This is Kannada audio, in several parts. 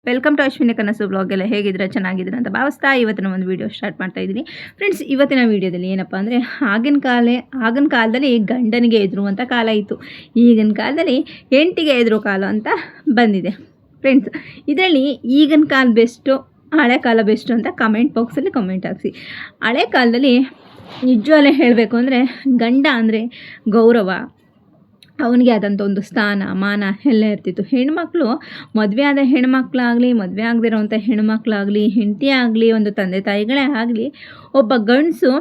ವೆಲ್ಕಮ್ ಟು ಅಶ್ವಿನಿ ಕನಸು ಬ್ಲಾಗ್. ಎಲ್ಲ ಹೇಗಿದ್ರೆ ಚೆನ್ನಾಗಿದ್ರೆ ಅಂತ ಭಾವಿಸ್ತಾ ಇವತ್ತಿನ ಒಂದು ವೀಡಿಯೋ ಸ್ಟಾರ್ಟ್ ಮಾಡ್ತಾ ಇದ್ದೀನಿ. ಫ್ರೆಂಡ್ಸ್, ಇವತ್ತಿನ ವೀಡಿಯೋದಲ್ಲಿ ಏನಪ್ಪ ಅಂದರೆ ಆಗಿನ ಕಾಲದಲ್ಲಿ ಗಂಡನಿಗೆ ಎದುರುವಂಥ ಕಾಲ ಇತ್ತು. ಈಗಿನ ಕಾಲದಲ್ಲಿ ಹೆಂಡತಿಗೆ ಎದುರು ಕಾಲ ಅಂತ ಬಂದಿದೆ. ಫ್ರೆಂಡ್ಸ್, ಇದರಲ್ಲಿ ಈಗಿನ ಕಾಲ ಬೆಸ್ಟು, ಹಳೆ ಕಾಲ ಬೆಸ್ಟು ಅಂತ ಕಮೆಂಟ್ ಬಾಕ್ಸಲ್ಲಿ ಕಮೆಂಟ್ ಹಾಕಿಸಿ. ಹಳೆ ಕಾಲದಲ್ಲಿ ನಿಜವಾಗ್ಲೇ ಹೇಳಬೇಕು ಅಂದರೆ ಗಂಡ ಅಂದರೆ ಗೌರವ, ಅವನಿಗೆ ಆದಂಥ ಒಂದು ಸ್ಥಾನ ಮಾನ ಎಲ್ಲ ಇರ್ತಿತ್ತು. ಹೆಣ್ಮಕ್ಳು ಮದುವೆ ಆದ ಹೆಣ್ಮಕ್ಳಾಗಲಿ, ಮದುವೆ ಆಗದಿರೋವಂಥ ಹೆಣ್ಮಕ್ಳಾಗಲಿ, ಹೆಂಡತಿ ಆಗಲಿ, ಒಂದು ತಂದೆ ತಾಯಿಗಳೇ ಆಗಲಿ, ಒಬ್ಬ ಗಂಡಸು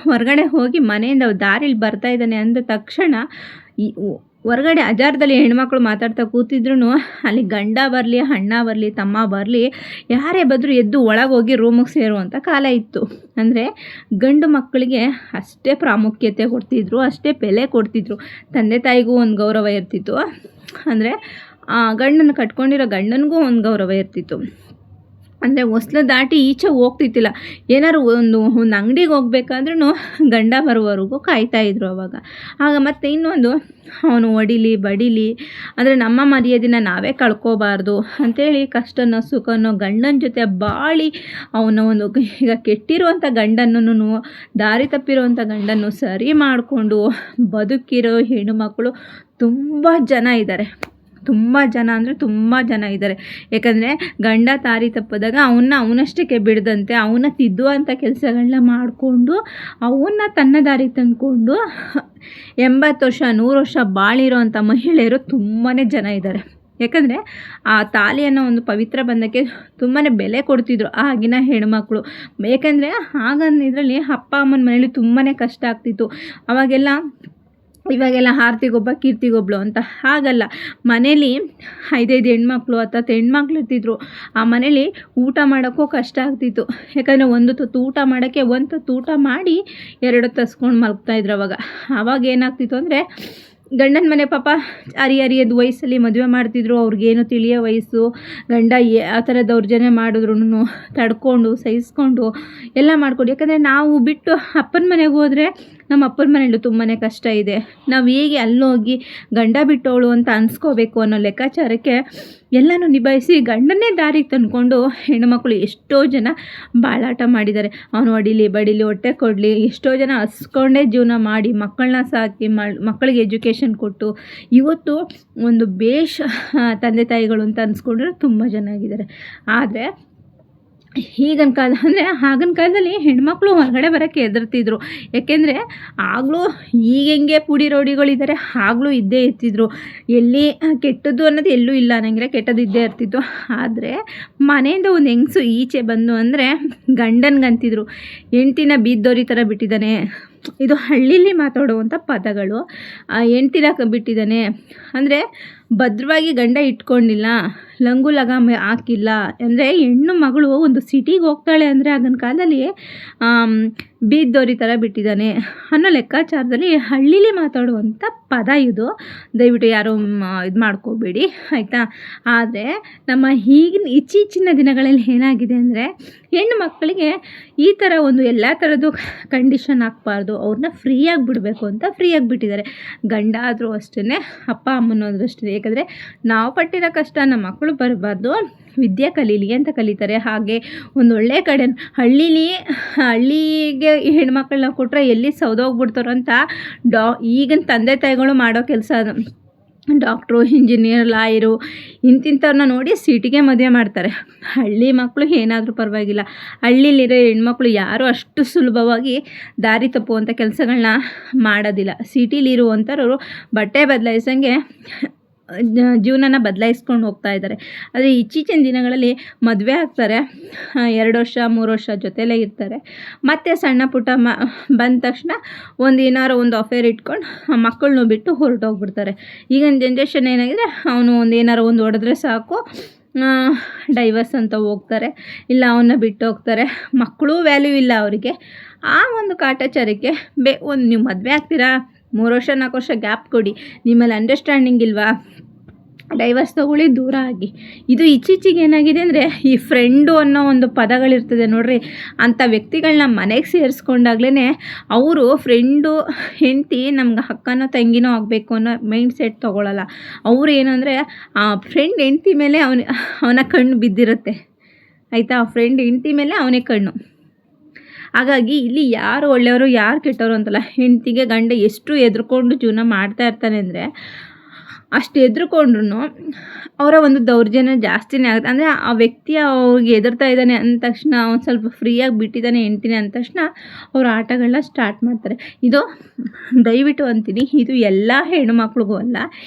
ಹೊರಗಡೆ ಹೋಗಿ ಮನೆಯಿಂದ ದಾರಿಲಿ ಬರ್ತಾ ಇದ್ದಾನೆ ಅಂದ ತಕ್ಷಣ ಹೊರಗಡೆ ಅಜಾರದಲ್ಲಿ ಹೆಣ್ಮಕ್ಳು ಮಾತಾಡ್ತಾ ಕೂತಿದ್ರು ಅಲ್ಲಿ ಗಂಡ ಬರಲಿ, ಅಣ್ಣ ಬರಲಿ, ತಮ್ಮ ಬರಲಿ, ಯಾರೇ ಬಂದರೂ ಎದ್ದು ಒಳಗೆ ಹೋಗಿ ರೂಮಿಗೆ ಸೇರುವಂಥ ಕಾಲ ಇತ್ತು. ಅಂದರೆ ಗಂಡು ಮಕ್ಕಳಿಗೆ ಅಷ್ಟೇ ಪ್ರಾಮುಖ್ಯತೆ ಕೊಡ್ತಿದ್ರು, ಅಷ್ಟೇ ಬೆಲೆ ಕೊಡ್ತಿದ್ರು. ತಂದೆ ತಾಯಿಗೂ ಒಂದು ಗೌರವ ಇರ್ತಿತ್ತು. ಅಂದರೆ ಗಂಡನ ಕಟ್ಕೊಂಡಿರೋ ಗಂಡನಿಗೂ ಒಂದು ಗೌರವ ಇರ್ತಿತ್ತು. ಅಂದರೆ ಹೊಸ್ಲು ದಾಟಿ ಈಚೆ ಹೋಗ್ತಿತ್ತಿಲ್ಲ. ಏನಾದ್ರು ಒಂದು ಅಂಗಡಿಗೆ ಹೋಗ್ಬೇಕಾದ್ರೂ ಗಂಡ ಬರುವವರೆಗೂ ಕಾಯ್ತಾಯಿದ್ರು ಅವಾಗ. ಆಗ ಮತ್ತು ಇನ್ನೊಂದು, ಅವನು ಹೊಡಿಲಿ ಬಡಿಲಿ ಅಂದರೆ ನಮ್ಮ ಮರ್ಯಾದೆನ ನಾವೇ ಕಳ್ಕೋಬಾರ್ದು ಅಂಥೇಳಿ ಕಷ್ಟನೋ ಸುಖನೋ ಗಂಡನ ಜೊತೆ ಬಾಳಿ ಅವನ ಒಂದು ಈಗ ಕೆಟ್ಟಿರುವಂಥ ಗಂಡನೂ, ದಾರಿ ತಪ್ಪಿರುವಂಥ ಗಂಡನ್ನು ಸರಿ ಮಾಡಿಕೊಂಡು ಬದುಕಿರೋ ಹೆಣ್ಣುಮಕ್ಕಳು ತುಂಬ ಜನ ಇದ್ದಾರೆ. ತುಂಬ ಜನ ಅಂದರೆ ತುಂಬ ಜನ ಇದ್ದಾರೆ. ಯಾಕಂದರೆ ಗಂಡ ದಾರಿ ತಪ್ಪಿದಾಗ ಅವನಷ್ಟಕ್ಕೆ ಬಿಡದಂತೆ ಅವನ್ನ ತಿದ್ದುವಂಥ ಕೆಲಸಗಳನ್ನ ಮಾಡಿಕೊಂಡು ಅವನ್ನ ತನ್ನ ದಾರಿಗೆ ತಂದುಕೊಂಡು 80 ವರ್ಷ 100 ವರ್ಷ ಬಾಳಿರೋ ಅಂಥ ಮಹಿಳೆಯರು ತುಂಬಾ ಜನ ಇದ್ದಾರೆ. ಯಾಕಂದರೆ ಆ ತಾಲಿಯನ್ನು ಒಂದು ಪವಿತ್ರ ಬಂಧಕ್ಕೆ ತುಂಬಾ ಬೆಲೆ ಕೊಡ್ತಿದ್ರು ಆಗಿನ ಹೆಣ್ಮಕ್ಳು. ಯಾಕಂದರೆ ಇದರಲ್ಲಿ ಅಪ್ಪ ಅಮ್ಮನ ಮನೇಲಿ ತುಂಬಾ ಕಷ್ಟ ಆಗ್ತಿತ್ತು. ಇವಾಗೆಲ್ಲ ಆರ್ತಿಗೊಬ್ಬ ಕೀರ್ತಿಗೊಬ್ಳು ಅಂತ ಹಾಗಲ್ಲ. ಮನೇಲಿ 5 ಹೆಣ್ಮಕ್ಳು ಅಥವಾ 10 ಹೆಣ್ಮಕ್ಳು ಇರ್ತಿದ್ರು. ಆ ಮನೇಲಿ ಊಟ ಮಾಡೋಕ್ಕೂ ಕಷ್ಟ ಆಗ್ತಿತ್ತು. ಯಾಕಂದರೆ ಒಂದು ತುತ್ತು ಊಟ ಮಾಡೋಕ್ಕೆ ಒಂದು ತುತ್ತು ಊಟ ಮಾಡಿ 2 ತಸ್ಕೊಂಡು ಮಲಗ್ತಾಯಿದ್ರು. ಆವಾಗ ಏನಾಗ್ತಿತ್ತು ಅಂದರೆ ಗಂಡನ ಮನೆ ಪಾಪ ಹರಿಯದ ವಯಸ್ಸಲ್ಲಿ ಮದುವೆ ಮಾಡ್ತಿದ್ರು. ಅವ್ರಿಗೇನು ತಿಳಿಯೋ ವಯಸ್ಸು. ಗಂಡ ಆ ಥರ ದೌರ್ಜನ್ಯ ಮಾಡಿದ್ರು ತಡ್ಕೊಂಡು ಸಹಿಸ್ಕೊಂಡು ಎಲ್ಲ ಮಾಡ್ಕೊಂಡು. ಯಾಕಂದರೆ ನಾವು ಬಿಟ್ಟು ಅಪ್ಪನ ಮನೆಗೆ ಹೋದರೆ ನಮ್ಮ ಅಪ್ಪನ ಮನೇಲಿ ತುಂಬಾ ಕಷ್ಟ ಇದೆ, ನಾವು ಹೇಗೆ ಅಲ್ಲೋಗಿ ಗಂಡ ಬಿಟ್ಟವಳು ಅಂತ ಅನ್ಸ್ಕೋಬೇಕು ಅನ್ನೋ ಲೆಕ್ಕಾಚಾರಕ್ಕೆ ಎಲ್ಲನೂ ನಿಭಾಯಿಸಿ ಗಂಡನ್ನೇ ದಾರಿಗೆ ತಂದ್ಕೊಂಡು ಹೆಣ್ಣುಮಕ್ಕಳು ಎಷ್ಟೋ ಜನ ಬಾಳಾಟ ಮಾಡಿದ್ದಾರೆ. ಅವನು ಹೊಡಿಲಿ ಬಡಿಲಿ ಹೊಟ್ಟೆ ಕೊಡಲಿ, ಎಷ್ಟೋ ಜನ ಹಸ್ಕೊಂಡೇ ಜೀವನ ಮಾಡಿ ಮಕ್ಕಳನ್ನ ಸಾಕಿ ಮಕ್ಕಳಿಗೆ ಎಜುಕೇಷನ್ ಕೊಟ್ಟು ಇವತ್ತು ಒಂದು ತಂದೆ ತಾಯಿಗಳು ಅಂತ ಅನ್ಸ್ಕೊಂಡ್ರೆ ತುಂಬ ಜನ ಆಗಿದ್ದಾರೆ. ಆದರೆ ಈಗಿನ ಕಾಲ ಅಂದರೆ ಆಗಿನ ಕಾಲದಲ್ಲಿ ಹೆಣ್ಮಕ್ಳು ಹೊರಗಡೆ ಬರೋಕ್ಕೆ ಹೆದರ್ತಿದ್ರು. ಯಾಕೆಂದರೆ ಆಗಲೂ ಹೆಂಗೆ ಪುಡಿ ರೌಡಿಗಳಿದ್ದಾರೆ ಆಗಲೂ ಇದ್ದೇ ಇರ್ತಿದ್ರು. ಎಲ್ಲಿ ಕೆಟ್ಟದ್ದು ಅನ್ನೋದು ಎಲ್ಲೂ ಇಲ್ಲ ಅನ್ನಂಗಿಲ್ಲ, ಕೆಟ್ಟದ್ದು ಇದ್ದೇ ಇರ್ತಿತ್ತು. ಆದರೆ ಮನೆಯಿಂದ ಒಂದು ಹೆಂಗಸು ಈಚೆ ಬಂದು ಅಂದರೆ ಗಂಡನಿಗಂತಿದ್ರು ಹೆಂಡ್ತಿನ ಬೀದ್ದೋರಿ ಥರ ಬಿಟ್ಟಿದ್ದಾನೆ. ಇದು ಹಳ್ಳೀಲಿ ಮಾತಾಡುವಂಥ ಪದಗಳು. ಹೆಂಡ್ತಿನ ಬಿಟ್ಟಿದ್ದಾನೆ ಅಂದರೆ ಭದ್ರವಾಗಿ ಗಂಡ ಇಟ್ಕೊಂಡಿಲ್ಲ, ಲಂಗು ಲಗಾಮ ಹಾಕಿಲ್ಲ. ಅಂದರೆ ಹೆಣ್ಣು ಮಗಳು ಒಂದು ಸಿಟಿಗೆ ಹೋಗ್ತಾಳೆ ಅಂದರೆ ಆಗಿನ ಕಾಲದಲ್ಲಿ ಬೀದ್ದೋರಿ ಥರ ಬಿಟ್ಟಿದ್ದಾನೆ ಅನ್ನೋ ಲೆಕ್ಕಾಚಾರದಲ್ಲಿ ಹಳ್ಳೀಲಿ ಮಾತಾಡುವಂಥ ಪದ ಇದು. ದಯವಿಟ್ಟು ಯಾರು ಇದು ಮಾಡ್ಕೋಬೇಡಿ, ಆಯಿತಾ. ಆದರೆ ನಮ್ಮ ಇತ್ತೀಚಿನ ದಿನಗಳಲ್ಲಿ ಏನಾಗಿದೆ ಅಂದರೆ ಹೆಣ್ಣು ಮಕ್ಕಳಿಗೆ ಈ ಥರ ಒಂದು ಎಲ್ಲ ಥರದ್ದು ಕಂಡೀಷನ್ ಹಾಕ್ಬಾರ್ದು, ಅವ್ರನ್ನ ಫ್ರೀಯಾಗಿ ಬಿಡಬೇಕು ಅಂತ ಫ್ರೀಯಾಗಿ ಬಿಟ್ಟಿದ್ದಾರೆ. ಗಂಡ ಆದರೂ ಅಷ್ಟೇ, ಅಪ್ಪ ಅಮ್ಮನಾದ್ರೂ ಅಷ್ಟೇ. ಯಾಕಂದರೆ ನಾವು ಪಟ್ಟಿರೋ ಕಷ್ಟ ನಮ್ಮ ಮಕ್ಕಳು ಬರಬಾರ್ದು, ವಿದ್ಯೆ ಕಲೀಲಿ ಅಂತ ಕಲಿತಾರೆ. ಹಾಗೆ ಒಂದು ಒಳ್ಳೆ ಕಡೆ ಹಳ್ಳಿಗೆ ಹೆಣ್ಮಕ್ಳನ್ನ ಕೊಟ್ಟರೆ ಎಲ್ಲಿ ಸೌದೋಗ್ಬಿಡ್ತಾರೋ ಅಂತ ಈಗಿನ ತಂದೆ ತಾಯಿಗಳು ಮಾಡೋ ಕೆಲಸ ಅದು. ಡಾಕ್ಟ್ರು, ಇಂಜಿನಿಯರ್, ಲಾಯರು ಇಂತಿಂಥವ್ರನ್ನ ನೋಡಿ ಸಿಟಿಗೆ ಮದುವೆ ಮಾಡ್ತಾರೆ. ಹಳ್ಳಿ ಮಕ್ಕಳು ಏನಾದರೂ ಪರವಾಗಿಲ್ಲ, ಹಳ್ಳಿಲಿರೋ ಹೆಣ್ಮಕ್ಳು ಯಾರೂ ಅಷ್ಟು ಸುಲಭವಾಗಿ ದಾರಿ ತಪ್ಪುವಂಥ ಕೆಲಸಗಳನ್ನ ಮಾಡೋದಿಲ್ಲ. ಸಿಟಿಲಿರುವಂಥವ್ರು ಬಟ್ಟೆ ಬದಲಾಯಿಸಂಗೆ ಜೀವನನ ಬದಲಾಯಿಸ್ಕೊಂಡು ಹೋಗ್ತಾ ಇದ್ದಾರೆ. ಆದರೆ ಇತ್ತೀಚಿನ ದಿನಗಳಲ್ಲಿ ಮದುವೆ ಆಗ್ತಾರೆ, 2 ವರ್ಷ 3 ವರ್ಷ ಜೊತೆಲೇ ಇರ್ತಾರೆ. ಮತ್ತು ಸಣ್ಣ ಪುಟ್ಟ ಬಂದ ತಕ್ಷಣ ಏನಾರು ಒಂದು ಅಫೇರ್ ಇಟ್ಕೊಂಡು ಮಕ್ಕಳನ್ನೂ ಬಿಟ್ಟು ಹೊರಟೋಗ್ಬಿಡ್ತಾರೆ. ಈಗಿನ ಜನ್ರೇಷನ್ ಏನಾಗಿದೆ, ಅವನು ಏನಾರು ಒಂದು ಹೊಡೆದ್ರೆ ಸಾಕು ಡೈವರ್ಸ್ ಅಂತ ಹೋಗ್ತಾರೆ, ಇಲ್ಲ ಅವನ್ನ ಬಿಟ್ಟು ಹೋಗ್ತಾರೆ. ಮಕ್ಕಳು ವ್ಯಾಲ್ಯೂ ಇಲ್ಲ ಅವರಿಗೆ. ಆ ಒಂದು ಕಾಟಾಚಾರಕ್ಕೆ ನೀವು ಮದುವೆ ಆಗ್ತೀರಾ, 3 ವರ್ಷ 4 ವರ್ಷ ಗ್ಯಾಪ್ ಕೊಡಿ, ನಿಮ್ಮಲ್ಲಿ ಅಂಡರ್ಸ್ಟ್ಯಾಂಡಿಂಗ್ ಇಲ್ವಾ, ಡೈವರ್ಸ್ ತೊಗೊಳ್ಳಿ, ದೂರ ಆಗಿ. ಇದು ಇತ್ತೀಚೆಗೆ ಏನಾಗಿದೆ ಅಂದರೆ ಈ ಫ್ರೆಂಡು ಅನ್ನೋ ಒಂದು ಪದಗಳಿರ್ತದೆ ನೋಡ್ರಿ, ಅಂಥ ವ್ಯಕ್ತಿಗಳನ್ನ ಮನೆಗೆ ಸೇರಿಸ್ಕೊಂಡಾಗ್ಲೇ ಅವರು ಫ್ರೆಂಡು ಹೆಂಡತಿ ನಮ್ಗೆ ಅಕ್ಕನೋ ತಂಗಿನೋ ಆಗಬೇಕು ಅನ್ನೋ ಮೈಂಡ್ ಸೆಟ್ ತೊಗೊಳ್ಳಲ್ಲ. ಅವರು ಏನಂದರೆ ಆ ಫ್ರೆಂಡ್ ಹೆಂಡತಿ ಮೇಲೆ ಅವನ ಕಣ್ಣು ಬಿದ್ದಿರುತ್ತೆ ಆಯಿತಾ, ಆ ಫ್ರೆಂಡ್ ಹೆಂಡತಿ ಮೇಲೆ ಅವನೇ ಕಣ್ಣು. ಹಾಗಾಗಿ ಇಲ್ಲಿ ಯಾರು ಒಳ್ಳೆಯವರು ಯಾರು ಕೆಟ್ಟವರು ಅಂತಲ್ಲ, ಹೆಂಡತಿಗೆ ಗಂಡ ಎಷ್ಟು ಎದ್ರುಕೊಂಡು ಜೀವನ ಮಾಡ್ತಾ ಇರ್ತಾನೆ ಅಂದರೆ ಅಷ್ಟು ಎದ್ರುಕೊಂಡ್ರು ಅವರ ಒಂದು ದೌರ್ಜನ್ಯ ಜಾಸ್ತಿನೇ ಆಗುತ್ತೆ. ಅಂದರೆ ಆ ವ್ಯಕ್ತಿ ಅವ್ರಿಗೆ ಎದುರ್ತಾ ಇದ್ದಾನೆ ಅಂದ ತಕ್ಷಣ ಒಂದು ಸ್ವಲ್ಪ ಫ್ರೀಯಾಗಿ ಬಿಟ್ಟಿದ್ದಾನೆ ಹೆಂಡ್ತಿನೇ ಅಂದ ತಕ್ಷಣ ಅವ್ರು ಆಟಗಳನ್ನ ಸ್ಟಾರ್ಟ್ ಮಾಡ್ತಾರೆ. ಇದು ದಯವಿಟ್ಟು ಅಂತೀನಿ, ಇದು ಎಲ್ಲ ಹೆಣ್ಣು ಮಕ್ಳಿಗೂ ಅಲ್ಲ,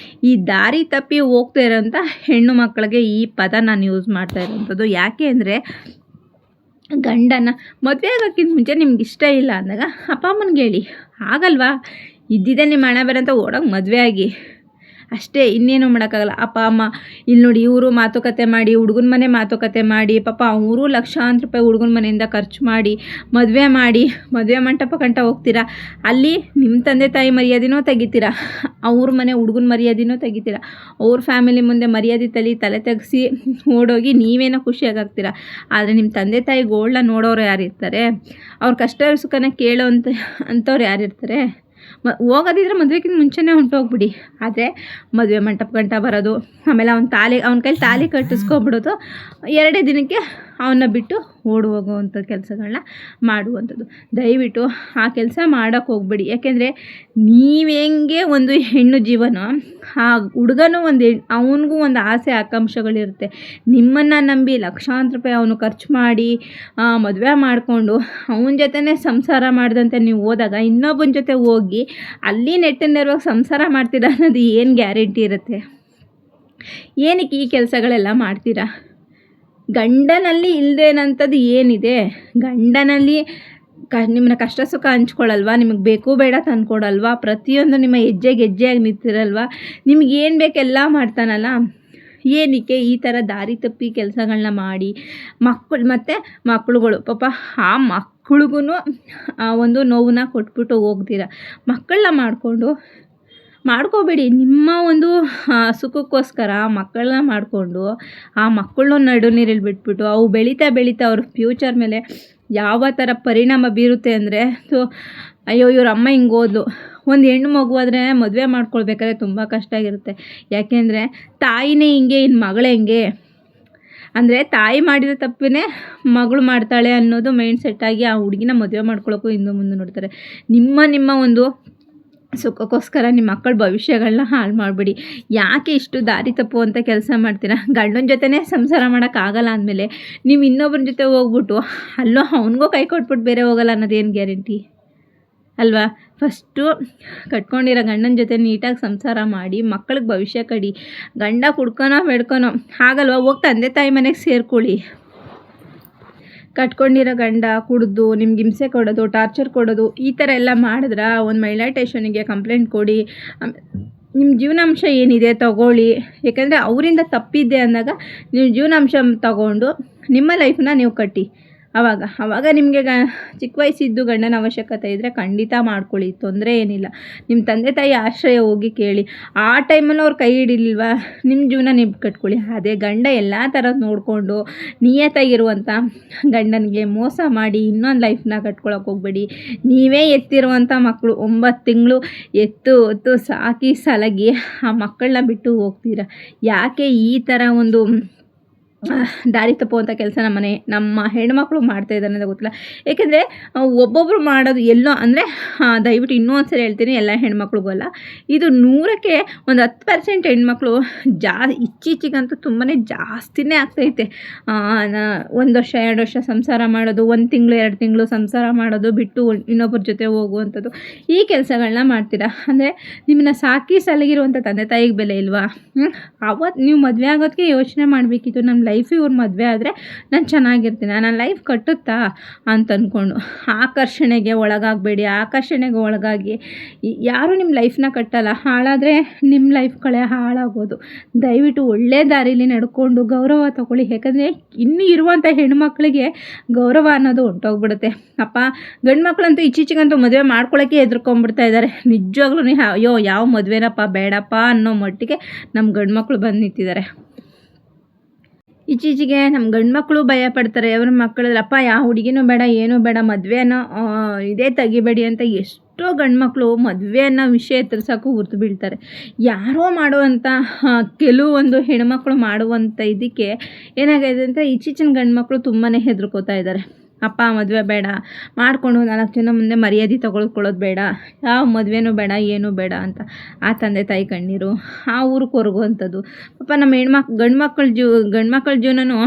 ಈ ದಾರಿ ತಪ್ಪಿ ಹೋಗ್ತಾ ಇರೋಂಥ ಹೆಣ್ಣು ಮಕ್ಕಳಿಗೆ ಈ ಪದ ನಾನು ಯೂಸ್ ಮಾಡ್ತಾ ಇರೋಂಥದ್ದು. ಯಾಕೆ ಅಂದರೆ ಗಂಡನ ಮದುವೆ ಆಗೋಕ್ಕಿಂತ ಮುಂಚೆ ನಿಮ್ಗೆ ಇಷ್ಟ ಇಲ್ಲ ಅಂದಾಗ ಅಪ್ಪ ಅಮ್ಮನಿಗೆ ಹೇಳಿ, ಆಗಲ್ವಾ ಇದ್ದಿದ್ದೆ ನಿಮ್ಮ ಹಣೆ ಬರಂತ ಓಡೋಗಿ ಮದುವೆ ಆಗಿ ಅಷ್ಟೇ, ಇನ್ನೇನು ಮಾಡೋಕ್ಕಾಗಲ್ಲ. ಅಪ್ಪ ಅಮ್ಮ ಇಲ್ಲಿ ನೋಡಿ ಇವರು ಮಾತುಕತೆ ಮಾಡಿ, ಹುಡುಗನ ಮನೆ ಮಾತುಕತೆ ಮಾಡಿ, ಪಾಪ ಅವರು ಲಕ್ಷಾಂತರ ರೂಪಾಯಿ ಹುಡುಗನ ಮನೆಯಿಂದ ಖರ್ಚು ಮಾಡಿ ಮದುವೆ ಮಂಟಪ ಕಂಟ ಹೋಗ್ತೀರಾ, ಅಲ್ಲಿ ನಿಮ್ಮ ತಂದೆ ತಾಯಿ ಮರ್ಯಾದೆನೂ ತೆಗಿತೀರಾ, ಅವ್ರ ಮನೆ ಹುಡುಗನ ಮರ್ಯಾದೆನೂ ತೆಗಿತೀರಾ, ಅವ್ರ ಫ್ಯಾಮಿಲಿ ಮುಂದೆ ಮರ್ಯಾದೆ ತಲೆ ತೆಗೆಸಿ ಓಡೋಗಿ ನೀವೇನೋ ಖುಷಿಯಾಗ್ತೀರಾ. ಆದರೆ ನಿಮ್ಮ ತಂದೆ ತಾಯಿ ಗೋಳನ್ನ ನೋಡೋರು ಯಾರಿರ್ತಾರೆ, ಅವ್ರ ಕಷ್ಟ ಸುಖನ ಕೇಳೋ ಅಂಥವ್ರು ಯಾರಿರ್ತಾರೆ. ಹೋಗೋದಿದ್ರೆ ಮದುವೆಗಿಂತ ಮುಂಚೆನೇ ಹೊಂಟೋಗ್ಬಿಡಿ. ಆದರೆ ಮದುವೆ ಮಂಟಪ ಗಂಟ ಬರೋದು, ಆಮೇಲೆ ಅವನ ಕೈಲಿ ತಾಲಿ ಕಟ್ಟಿಸ್ಕೊಬಿಡೋದು, 2 ದಿನಕ್ಕೆ ಅವನ್ನ ಬಿಟ್ಟು ಓಡಿ ಹೋಗುವಂಥ ಕೆಲಸಗಳನ್ನ ಮಾಡುವಂಥದ್ದು. ದಯವಿಟ್ಟು ಆ ಕೆಲಸ ಮಾಡೋಕ್ಕೆ ಹೋಗ್ಬೇಡಿ. ಯಾಕೆಂದರೆ ನೀವೆಂಗೆ ಒಂದು ಹೆಣ್ಣು ಜೀವನ, ಆ ಹುಡುಗನೂ ಅವನಿಗೂ ಒಂದು ಆಸೆ ಆಕಾಂಕ್ಷೆಗಳಿರುತ್ತೆ. ನಿಮ್ಮನ್ನು ನಂಬಿ ಲಕ್ಷಾಂತರ ರೂಪಾಯಿ ಅವನು ಖರ್ಚು ಮಾಡಿ ಮದುವೆ ಮಾಡಿಕೊಂಡು ಅವನ ಜೊತೆನೇ ಸಂಸಾರ ಮಾಡಿದಂತೆ ನೀವು ಹೋದಾಗ ಇನ್ನೊಬ್ಬನ ಜೊತೆ ಹೋಗಿ ಅಲ್ಲಿ ನೆಟ್ಟಿನರ್ವಾಗಿ ಸಂಸಾರ ಮಾಡ್ತೀರಾ ಅನ್ನೋದು ಏನು ಗ್ಯಾರಂಟಿ ಇರುತ್ತೆ? ಏನಕ್ಕೆ ಈ ಕೆಲಸಗಳೆಲ್ಲ ಮಾಡ್ತೀರಾ? ಗಂಡನಲ್ಲಿ ಇಲ್ಲದೇನಂಥದ್ದು ಏನಿದೆ? ಗಂಡನಲ್ಲಿ ನಿಮ್ಮನ್ನ ಕಷ್ಟ ಸುಖ ಹಂಚ್ಕೊಳ್ಳಲ್ವಾ? ನಿಮಗೆ ಬೇಕು ಬೇಡ ತಂದ್ಕೊಡಲ್ವಾ? ಪ್ರತಿಯೊಂದು ನಿಮ್ಮ ಹೆಜ್ಜೆಯಾಗಿ ನಿಂತಿರಲ್ವಾ? ನಿಮ್ಗೆ ಏನು ಬೇಕೆಲ್ಲ ಮಾಡ್ತಾನಲ್ಲ. ಏನಕ್ಕೆ ಈ ಥರ ದಾರಿ ತಪ್ಪಿ ಕೆಲಸಗಳನ್ನ ಮಾಡಿ ಮಕ್ಕಳುಗಳು ಪಾಪ ಆ ಮಕ್ಳಿಗೂ ಒಂದು ನೋವನ್ನ ಕೊಟ್ಬಿಟ್ಟು ಹೋಗ್ತೀರ. ಮಕ್ಕಳನ್ನ ಮಾಡ್ಕೋಬೇಡಿ. ನಿಮ್ಮ ಒಂದು ಸುಖಕ್ಕೋಸ್ಕರ ಮಕ್ಕಳನ್ನ ಮಾಡಿಕೊಂಡು ಆ ಮಕ್ಕಳನ್ನ ನಡು ನೀರಲ್ಲಿ ಬಿಟ್ಬಿಟ್ಟು ಅವು ಬೆಳೀತಾ ಅವ್ರ ಫ್ಯೂಚರ್ ಮೇಲೆ ಯಾವ ಥರ ಪರಿಣಾಮ ಬೀರುತ್ತೆ ಅಂದರೆ, ಅಯ್ಯೋ ಇವ್ರ ಅಮ್ಮ ಹಿಂಗೆ ಹೋದ್ಲು. ಒಂದು ಹೆಣ್ಣು ಮಗುವಾದರೆ ಮದುವೆ ಮಾಡ್ಕೊಳ್ಬೇಕಾದ್ರೆ ತುಂಬ ಕಷ್ಟ ಆಗಿರುತ್ತೆ. ಯಾಕೆಂದರೆ ತಾಯಿನೇ ಹಿಂಗೆ, ಇನ್ನು ಮಗಳೇ ಹಿಂಗೆ ಅಂದರೆ ತಾಯಿ ಮಾಡಿರೋ ತಪ್ಪೇ ಮಗಳು ಮಾಡ್ತಾಳೆ ಅನ್ನೋದು ಮೈಂಡ್ ಸೆಟ್ಟಾಗಿ ಆ ಹುಡುಗಿನ ಮದುವೆ ಮಾಡ್ಕೊಳ್ಳೋಕ್ಕೂ ಹಿಂದೆ ಮುಂದೆ ನೋಡ್ತಾರೆ. ನಿಮ್ಮ ಒಂದು ಸುಖಕ್ಕೋಸ್ಕರ ನಿಮ್ಮ ಮಕ್ಕಳ ಭವಿಷ್ಯಗಳನ್ನ ಹಾಳು ಮಾಡಿಬಿಡಿ. ಯಾಕೆ ಇಷ್ಟು ದಾರಿ ತಪ್ಪುವಂಥ ಕೆಲಸ ಮಾಡ್ತೀರಾ? ಗಂಡನ ಜೊತೆನೇ ಸಂಸಾರ ಮಾಡೋಕ್ಕಾಗಲ್ಲ ಅಂದಮೇಲೆ ನೀವು ಇನ್ನೊಬ್ಬರ ಜೊತೆ ಹೋಗ್ಬಿಟ್ಟು ಅಲ್ಲೋ ಅವನಿಗೂ ಕೈ ಕೊಟ್ಬಿಟ್ಟು ಬೇರೆ ಹೋಗಲ್ಲ ಅನ್ನೋದೇನು ಗ್ಯಾರಂಟಿ ಅಲ್ವಾ? ಫಸ್ಟು ಕಟ್ಕೊಂಡಿರೋ ಗಂಡನ ಜೊತೆ ನೀಟಾಗಿ ಸಂಸಾರ ಮಾಡಿ ಮಕ್ಕಳಿಗೆ ಭವಿಷ್ಯ ಕಡಿ. ಗಂಡ ಕುಡ್ಕೊನೋ ಬೇಡ್ಕೊನೋ ಆಗಲ್ವ, ಹೋಗಿ ತಂದೆ ತಾಯಿ ಮನೆಗೆ ಸೇರ್ಕೊಳ್ಳಿ. ಕಟ್ಕೊಂಡಿರೋ ಗಂಡ ಕುಡಿದು ನಿಮ್ಗೆ ಹಿಂಸೆ ಕೊಡೋದು, ಟಾರ್ಚರ್ ಕೊಡೋದು, ಈ ಥರ ಎಲ್ಲ ಮಾಡಿದ್ರೆ ಒಂದು ಮಹಿಳಾ ಸ್ಟೇಷನಿಗೆ ಕಂಪ್ಲೇಂಟ್ ಕೊಡಿ. ನಿಮ್ಮ ಜೀವನಾಂಶ ಏನಿದೆ ತಗೊಳ್ಳಿ. ಯಾಕಂದರೆ ಅವರಿಂದ ತಪ್ಪಿದ್ದೆ ಅಂದಾಗ ನೀವು ಜೀವನಾಂಶ ತಗೊಂಡು ನಿಮ್ಮ ಲೈಫನ್ನ ನೀವು ಕಟ್ಟಿ. ಆವಾಗ ನಿಮಗೆ ಚಿಕ್ಕ ವಯಸ್ಸಿದ್ದು ಗಂಡನ ಅವಶ್ಯಕತೆ ಇದ್ದರೆ ಖಂಡಿತ ಮಾಡ್ಕೊಳ್ಳಿ, ತೊಂದರೆ ಏನಿಲ್ಲ. ನಿಮ್ಮ ತಂದೆ ತಾಯಿ ಆಶ್ರಯ ಹೋಗಿ ಕೇಳಿ. ಆ ಟೈಮಲ್ಲಿ ಅವ್ರು ಕೈ ಹಿಡಿಲಿಲ್ವಾ, ನಿಮ್ಮ ಜೀವನ ನೀವು ಕಟ್ಕೊಳ್ಳಿ. ಅದೇ ಗಂಡ ಎಲ್ಲ ಥರದ್ದು ನೋಡಿಕೊಂಡು ನಿಯತ್ತಾಗಿರುವಂಥ ಗಂಡನಿಗೆ ಮೋಸ ಮಾಡಿ ಇನ್ನೊಂದು ಲೈಫ್ನ ಕಟ್ಕೊಳಕ್ಕೆ ಹೋಗ್ಬೇಡಿ. ನೀವೇ ಎತ್ತಿರುವಂಥ ಮಕ್ಕಳು 9 ತಿಂಗಳು ಎತ್ತು ಸಾಕಿ ಸಲಗಿ ಆ ಮಕ್ಕಳನ್ನ ಬಿಟ್ಟು ಹೋಗ್ತೀರಾ. ಯಾಕೆ ಈ ಥರ ಒಂದು ದಾರಿ ತಪ್ಪುವಂಥ ಕೆಲಸ ನಮ್ಮ ಹೆಣ್ಮಕ್ಳು ಮಾಡ್ತಾಯಿದ್ದಾರೆ ಅನ್ನೋದು ಗೊತ್ತಿಲ್ಲ. ಏಕೆಂದರೆ ಒಬ್ಬೊಬ್ಬರು ಮಾಡೋದು ಎಲ್ಲೋ ಅಂದರೆ ದಯವಿಟ್ಟು ಇನ್ನೂ ಒಂದು ಸರಿ ಹೇಳ್ತೀನಿ, ಎಲ್ಲ ಹೆಣ್ಮಕ್ಳಿಗೂ ಅಲ್ಲ, ಇದು 100ಕ್ಕೆ ಒಂದು 10% ಹೆಣ್ಮಕ್ಳು ಇತ್ತೀಚೆಗಂತೂ ತುಂಬಾ ಜಾಸ್ತಿನೇ ಆಗ್ತೈತೆ. 1 ವರ್ಷ 2 ವರ್ಷ ಸಂಸಾರ ಮಾಡೋದು, 1 ತಿಂಗಳು 2 ತಿಂಗಳು ಸಂಸಾರ ಮಾಡೋದು ಬಿಟ್ಟು ಇನ್ನೊಬ್ಬರ ಜೊತೆ ಹೋಗುವಂಥದ್ದು, ಈ ಕೆಲಸಗಳನ್ನ ಮಾಡ್ತೀರಾ. ಅಂದರೆ ನಿಮ್ಮನ್ನ ಸಾಕಿ ಸಲಗಿರುವಂಥ ತಂದೆ ತಾಯಿಗೆ ಬೆಲೆ ಇಲ್ವಾ? ಅವತ್ತು ನೀವು ಮದುವೆ ಆಗೋದಕ್ಕೆ ಯೋಚನೆ ಮಾಡಬೇಕಿತ್ತು. ನಮ್ಮ ಲೈಫ್ ಇವ್ರ ಮದುವೆ ಆದರೆ ನಾನು ಚೆನ್ನಾಗಿರ್ತೀನಿ, ನನ್ನ ಲೈಫ್ ಕಟ್ಟುತ್ತಾ ಅಂತ ಅಂದ್ಕೊಂಡು ಆಕರ್ಷಣೆಗೆ ಒಳಗಾಗಿ ಯಾರೂ ನಿಮ್ಮ ಲೈಫ್ನ ಕಟ್ಟಲ್ಲ. ಹಾಳಾದರೆ ನಿಮ್ಮ ಲೈಫ್ಗಳೇ ಹಾಳಾಗೋದು. ದಯವಿಟ್ಟು ಒಳ್ಳೆ ದಾರಿಲಿ ನಡ್ಕೊಂಡು ಗೌರವ ತಗೊಳ್ಳಿ. ಯಾಕಂದರೆ ಇನ್ನೂ ಇರುವಂಥ ಹೆಣ್ಮಕ್ಳಿಗೆ ಗೌರವ ಅನ್ನೋದು ಹೊಂಟೋಗ್ಬಿಡುತ್ತೆ. ಅಪ್ಪ ಗಂಡು ಮಕ್ಕಳಂತೂ ಇತ್ತೀಚೆಗಂತೂ ಮದುವೆ ಮಾಡ್ಕೊಳ್ಳೋಕ್ಕೆ ಹೆದರ್ಕೊಂಡ್ಬಿಡ್ತಾ ಇದ್ದಾರೆ. ನಿಜವಾಗ್ಲೂ ಅಯ್ಯೋ ಯಾವ ಮದುವೆನಪ್ಪ ಬೇಡಪ್ಪ ಅನ್ನೋ ಮಟ್ಟಿಗೆ ನಮ್ಮ ಗಂಡು ಮಕ್ಕಳು ಬಂದು ನಿಂತಿದ್ದಾರೆ. ಇತ್ತೀಚೆಗೆ ನಮ್ಮ ಗಂಡು ಮಕ್ಕಳು ಭಯ ಪಡ್ತಾರೆ. ಅವ್ರ ಮಕ್ಕಳಲ್ಲಪ್ಪ ಯಾವ ಹುಡುಗಿನೂ ಬೇಡ, ಏನೂ ಬೇಡ, ಮದುವೆನೋ ಇದೇ ತೆಗಿಬೇಡಿ ಅಂತ ಎಷ್ಟೋ ಗಂಡು ಮಕ್ಕಳು ಮದುವೆ ಅನ್ನೋ ವಿಷಯ ಎತ್ತರಿಸೋಕ್ಕೂ ಹುರ್ತು ಬೀಳ್ತಾರೆ. ಯಾರೋ ಮಾಡುವಂಥ ಕೆಲವೊಂದು ಹೆಣ್ಮಕ್ಳು ಮಾಡುವಂಥ ಇದಕ್ಕೆ ಏನಾಗಿದೆ ಅಂದರೆ ಇತ್ತೀಚಿನ ಗಂಡು ಮಕ್ಕಳು ತುಂಬಾ ಹೆದರ್ಕೋತಾ ಇದ್ದಾರೆ. ಅಪ್ಪ ಮದುವೆ ಬೇಡ, ಮಾಡಿಕೊಂಡು 4 ಜನ ಮುಂದೆ ಮರ್ಯಾದೆ ತೊಗೊಳ್ಕೊಳ್ಳೋದು ಬೇಡ, ಯಾವ ಮದುವೆನೂ ಬೇಡ, ಏನೂ ಬೇಡ ಅಂತ ಆ ತಂದೆ ತಾಯಿ ಕಣ್ಣೀರು, ಆ ಊರಿಗೆ ಕೊರಗುವಂಥದ್ದು. ಪಾಪ ನಮ್ಮ ಗಂಡು ಮಕ್ಕಳ ಜೀವನನೂ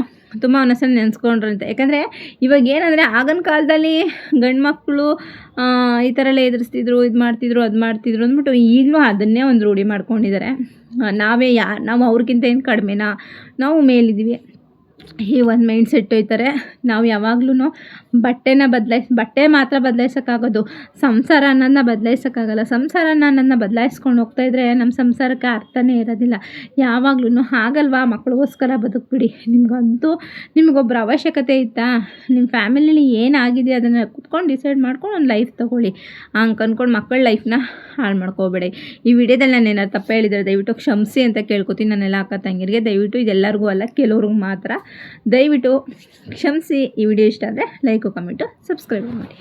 ತುಂಬ ಒಂದೊಂದ್ಸಲ ನೆನೆಸ್ಕೊಂಡ್ರಂತೆ. ಯಾಕಂದರೆ ಇವಾಗ ಏನಂದರೆ ಆಗಿನ ಕಾಲದಲ್ಲಿ ಗಂಡು ಮಕ್ಕಳು ಈ ಥರ ಎಲ್ಲ ಎದುರಿಸ್ತಿದ್ರು, ಇದು ಮಾಡ್ತಿದ್ರು, ಅದು ಮಾಡ್ತಿದ್ರು ಅಂದ್ಬಿಟ್ಟು ಈಗಲೂ ಅದನ್ನೇ ಒಂದು ರೂಢಿ ಮಾಡ್ಕೊಂಡಿದ್ದಾರೆ. ನಾವು ಅವ್ರಿಗಿಂತ ಏನು ಕಡಿಮೆನಾ, ನಾವು ಮೇಲಿದ್ದೀವಿ ಈ ಒಂದು ಮೈಂಡ್ ಸೆಟ್ ಹೋಯ್ತಾರೆ. ನಾವು ಯಾವಾಗ್ಲೂ ಬಟ್ಟೆ ಮಾತ್ರ ಬದಲಾಯಿಸೋಕ್ಕಾಗೋದು, ಸಂಸಾರ ಅನ್ನೋದನ್ನ ಬದಲಾಯಿಸೋಕ್ಕಾಗಲ್ಲ. ಸಂಸಾರ ಅನ್ನೋದನ್ನ ಬದಲಾಯಿಸ್ಕೊಂಡು ಹೋಗ್ತಾಯಿದ್ರೆ ನಮ್ಮ ಸಂಸಾರಕ್ಕೆ ಅರ್ಥನೇ ಇರೋದಿಲ್ಲ. ಯಾವಾಗ್ಲೂ ಆಗಲ್ವಾ, ಮಕ್ಳಿಗೋಸ್ಕರ ಬದುಕ್ಬಿಡಿ. ನಿಮಗೊಬ್ಬರ ಅವಶ್ಯಕತೆ ಇತ್ತಾ, ನಿಮ್ಮ ಫ್ಯಾಮಿಲಿಲಿ ಏನಾಗಿದೆ ಅದನ್ನು ಕುತ್ಕೊಂಡು ಡಿಸೈಡ್ ಮಾಡ್ಕೊಂಡು ಒಂದು ಲೈಫ್ ತೊಗೊಳ್ಳಿ. ಹಂಗೆ ಅಂದ್ಕೊಂಡು ಮಕ್ಕಳ ಲೈಫ್ನ ಹಾಳು ಮಾಡ್ಕೋಬೇಡಿ. ಈ ವಿಡಿಯೋದಲ್ಲಿ ನಾನು ಏನಾದ್ರು ತಪ್ಪು ಹೇಳಿದರೆ ದಯವಿಟ್ಟು ಕ್ಷಮಿಸಿ ಅಂತ ಕೇಳ್ಕೊತೀನಿ. ನನ್ನೆಲ್ಲ ಅಕ್ಕ ತಂಗಿರಿಗೆ ದಯವಿಟ್ಟು ಇದೆಲ್ಲರಿಗೂ ಅಲ್ಲ, ಕೆಲವ್ರಿಗೂ ಮಾತ್ರ ದಯವಿಟ್ಟು ಕ್ಷಮಿಸಿ. ಈ ವಿಡಿಯೋ ಇಷ್ಟ ಆದರೆ ಲೈಕು, ಕಮೆಂಟು, ಸಬ್ಸ್ಕ್ರೈಬ್ ಮಾಡಿ.